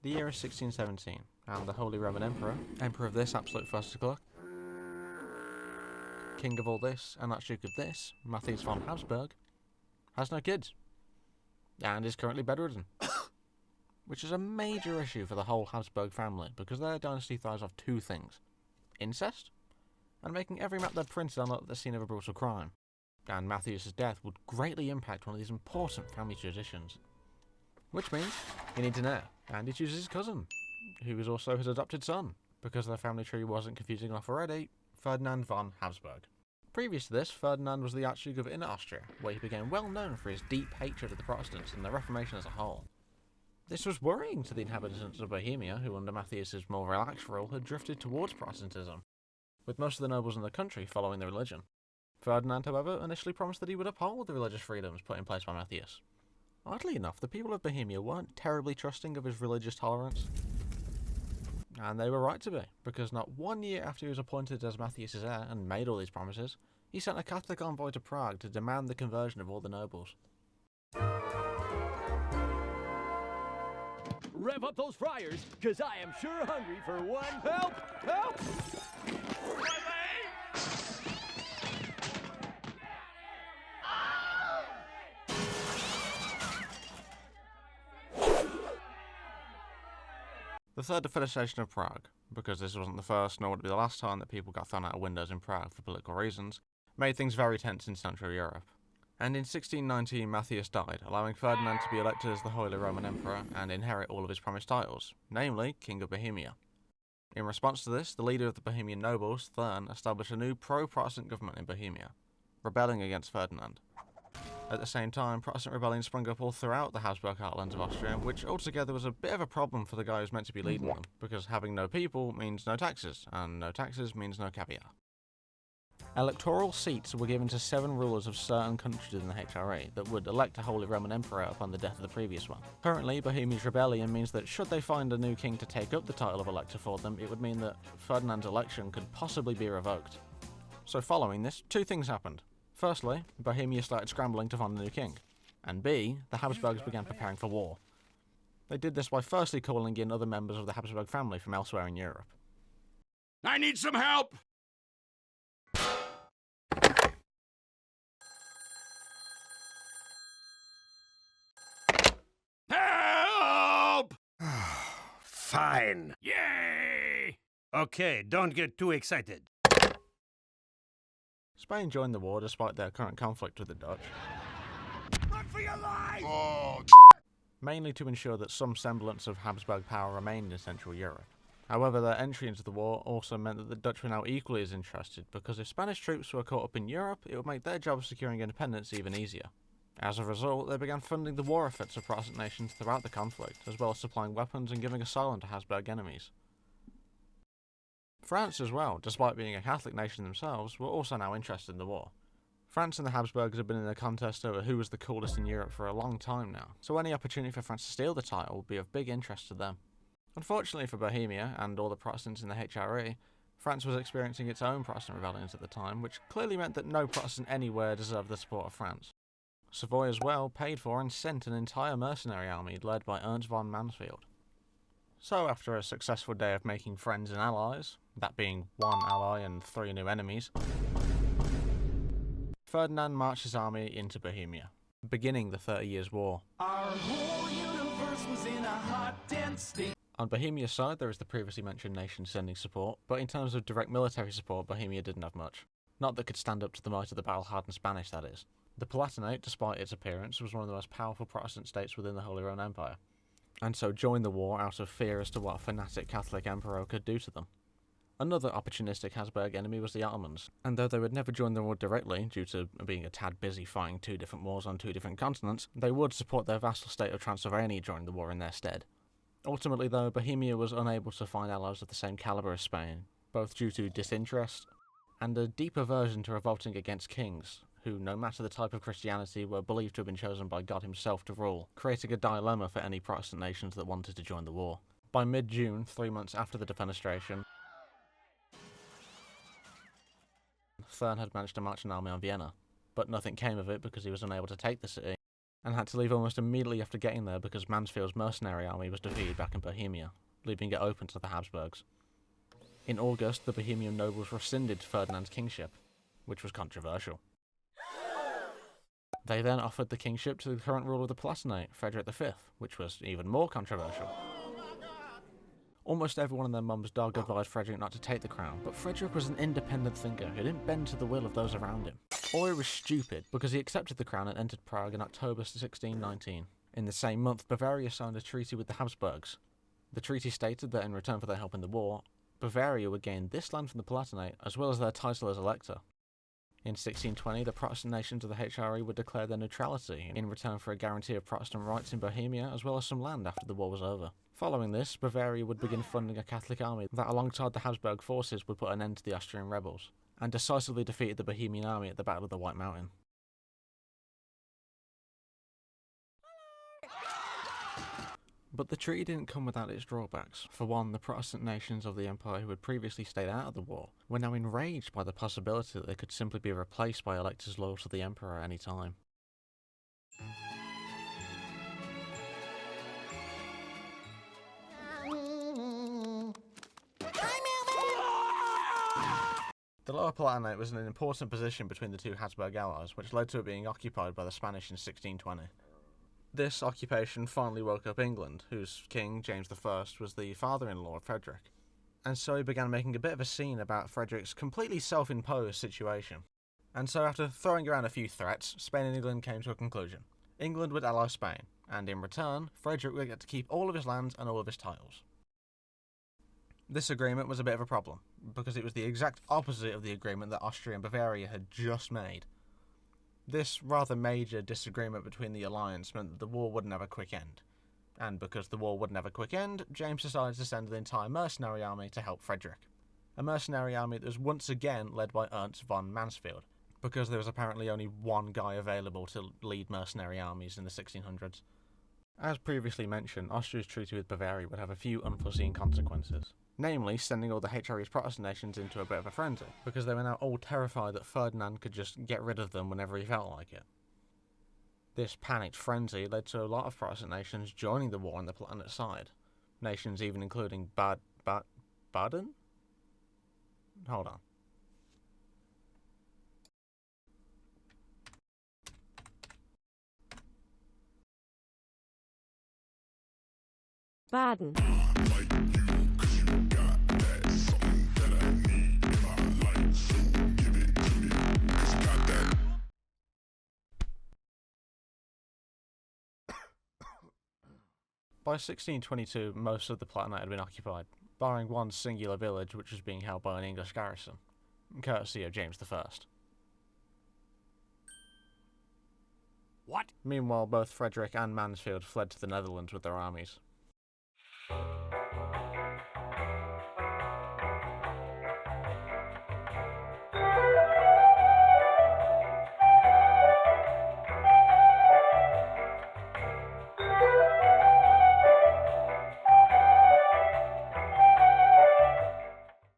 The year is 1617, and the Holy Roman Emperor, Emperor of this absolute fusticle, King of all this, and Archduke of this, Matthias von Habsburg, has no kids, and is currently bedridden. Which is a major issue for the whole Habsburg family, because their dynasty thrives off two things: incest, and making every map they're printed on look at the scene of a brutal crime. And Matthias' death would greatly impact one of these important family traditions. Which means he needs an heir, and he chooses his cousin, who is also his adopted son, because their family tree wasn't confusing enough already, Ferdinand von Habsburg. Previous to this, Ferdinand was the Archduke of Inner Austria, where he became well known for his deep hatred of the Protestants and the Reformation as a whole. This was worrying to the inhabitants of Bohemia, who under Matthias' more relaxed rule had drifted towards Protestantism, with most of the nobles in the country following the religion. Ferdinand, however, initially promised that he would uphold the religious freedoms put in place by Matthias. Oddly enough, the people of Bohemia weren't terribly trusting of his religious tolerance. And they were right to be, because not 1 year after he was appointed as Matthias' heir and made all these promises, he sent a Catholic envoy to Prague to demand the conversion of all the nobles. Rev up those fryers, cause I am sure hungry for one. Help! Help! The third defenestration of Prague, because this wasn't the first nor would it be the last time that people got thrown out of windows in Prague for political reasons, made things very tense in Central Europe. And in 1619 Matthias died, allowing Ferdinand to be elected as the Holy Roman Emperor and inherit all of his promised titles, namely King of Bohemia. In response to this, the leader of the Bohemian nobles, Thurn, established a new pro-Protestant government in Bohemia, rebelling against Ferdinand. At the same time, Protestant rebellions sprung up all throughout the Habsburg heartlands of Austria, which altogether was a bit of a problem for the guy who's meant to be leading them, because having no people means no taxes, and no taxes means no caviar. Electoral seats were given to 7 rulers of certain countries in the HRE that would elect a Holy Roman Emperor upon the death of the previous one. Currently, Bohemia's rebellion means that should they find a new king to take up the title of elector for them, it would mean that Ferdinand's election could possibly be revoked. So following this, 2 things happened. Firstly, Bohemia started scrambling to find a new king, and B, the Habsburgs began preparing for war. They did this by firstly calling in other members of the Habsburg family from elsewhere in Europe. I need some help! Help! Fine. Yay! Okay, don't get too excited. Spain joined the war despite their current conflict with the Dutch, Run for your life! Oh, mainly to ensure that some semblance of Habsburg power remained in Central Europe. However, their entry into the war also meant that the Dutch were now equally as interested, because if Spanish troops were caught up in Europe, it would make their job of securing independence even easier. As a result, they began funding the war efforts of Protestant nations throughout the conflict, as well as supplying weapons and giving asylum to Habsburg enemies. France as well, despite being a Catholic nation themselves, were also now interested in the war. France and the Habsburgs had been in a contest over who was the coolest in Europe for a long time now, so any opportunity for France to steal the title would be of big interest to them. Unfortunately for Bohemia, and all the Protestants in the HRE, France was experiencing its own Protestant rebellions at the time, which clearly meant that no Protestant anywhere deserved the support of France. Savoy as well paid for and sent an entire mercenary army led by Ernst von Mansfeld. So after a successful day of making friends and allies, that being 1 ally and 3 new enemies, Ferdinand marched his army into Bohemia, beginning the 30 Years' War. Our whole universe was in a hot, dense state. On Bohemia's side, there is the previously mentioned nation sending support, but in terms of direct military support, Bohemia didn't have much. Not that could stand up to the might of the battle-hardened Spanish, that is. The Palatinate, despite its appearance, was one of the most powerful Protestant states within the Holy Roman Empire, and so joined the war out of fear as to what a fanatic Catholic emperor could do to them. Another opportunistic Habsburg enemy was the Ottomans, and though they would never join the war directly, due to being a tad busy fighting 2 different wars on 2 different continents, they would support their vassal state of Transylvania during the war in their stead. Ultimately though, Bohemia was unable to find allies of the same calibre as Spain, both due to disinterest and a deep aversion to revolting against kings, who, no matter the type of Christianity, were believed to have been chosen by God himself to rule, creating a dilemma for any Protestant nations that wanted to join the war. By mid-June, 3 months after the defenestration, Thurn had managed to march an army on Vienna, but nothing came of it because he was unable to take the city, and had to leave almost immediately after getting there because Mansfield's mercenary army was defeated back in Bohemia, leaving it open to the Habsburgs. In August, the Bohemian nobles rescinded Ferdinand's kingship, which was controversial. They then offered the kingship to the current ruler of the Palatinate, Frederick V, which was even more controversial. Almost everyone and their mum's dog advised Frederick not to take the crown, but Frederick was an independent thinker who didn't bend to the will of those around him. Or he was stupid, because he accepted the crown and entered Prague in October 1619. In the same month, Bavaria signed a treaty with the Habsburgs. The treaty stated that in return for their help in the war, Bavaria would gain this land from the Palatinate, as well as their title as Elector. In 1620, the Protestant nations of the HRE would declare their neutrality in return for a guarantee of Protestant rights in Bohemia, as well as some land after the war was over. Following this, Bavaria would begin funding a Catholic army that, alongside the Habsburg forces, would put an end to the Austrian rebels, and decisively defeated the Bohemian army at the Battle of the White Mountain. But the treaty didn't come without its drawbacks. For one, the Protestant nations of the empire who had previously stayed out of the war were now enraged by the possibility that they could simply be replaced by electors loyal to the emperor at any time. The Lower Palatinate was in an important position between the two Habsburg allies, which led to it being occupied by the Spanish in 1620. This occupation finally woke up England, whose king, James I, was the father-in-law of Frederick, and so he began making a bit of a scene about Frederick's completely self-imposed situation. And so after throwing around a few threats, Spain and England came to a conclusion. England would ally Spain, and in return, Frederick would get to keep all of his lands and all of his titles. This agreement was a bit of a problem, because it was the exact opposite of the agreement that Austria and Bavaria had just made. This rather major disagreement between the alliance meant that the war wouldn't have a quick end. And because the war wouldn't have a quick end, James decided to send an entire mercenary army to help Frederick. A mercenary army that was once again led by Ernst von Mansfeld, because there was apparently only one guy available to lead mercenary armies in the 1600s. As previously mentioned, Austria's treaty with Bavaria would have a few unforeseen consequences. Namely, sending all the HRE's Protestant nations into a bit of a frenzy, because they were now all terrified that Ferdinand could just get rid of them whenever he felt like it. This panicked frenzy led to a lot of Protestant nations joining the war on the Palatinate side. Nations even including Baden? Hold on. Baden. By 1622, most of the Palatinate had been occupied, barring one singular village which was being held by an English garrison, courtesy of James I. What? Meanwhile, both Frederick and Mansfeld fled to the Netherlands with their armies.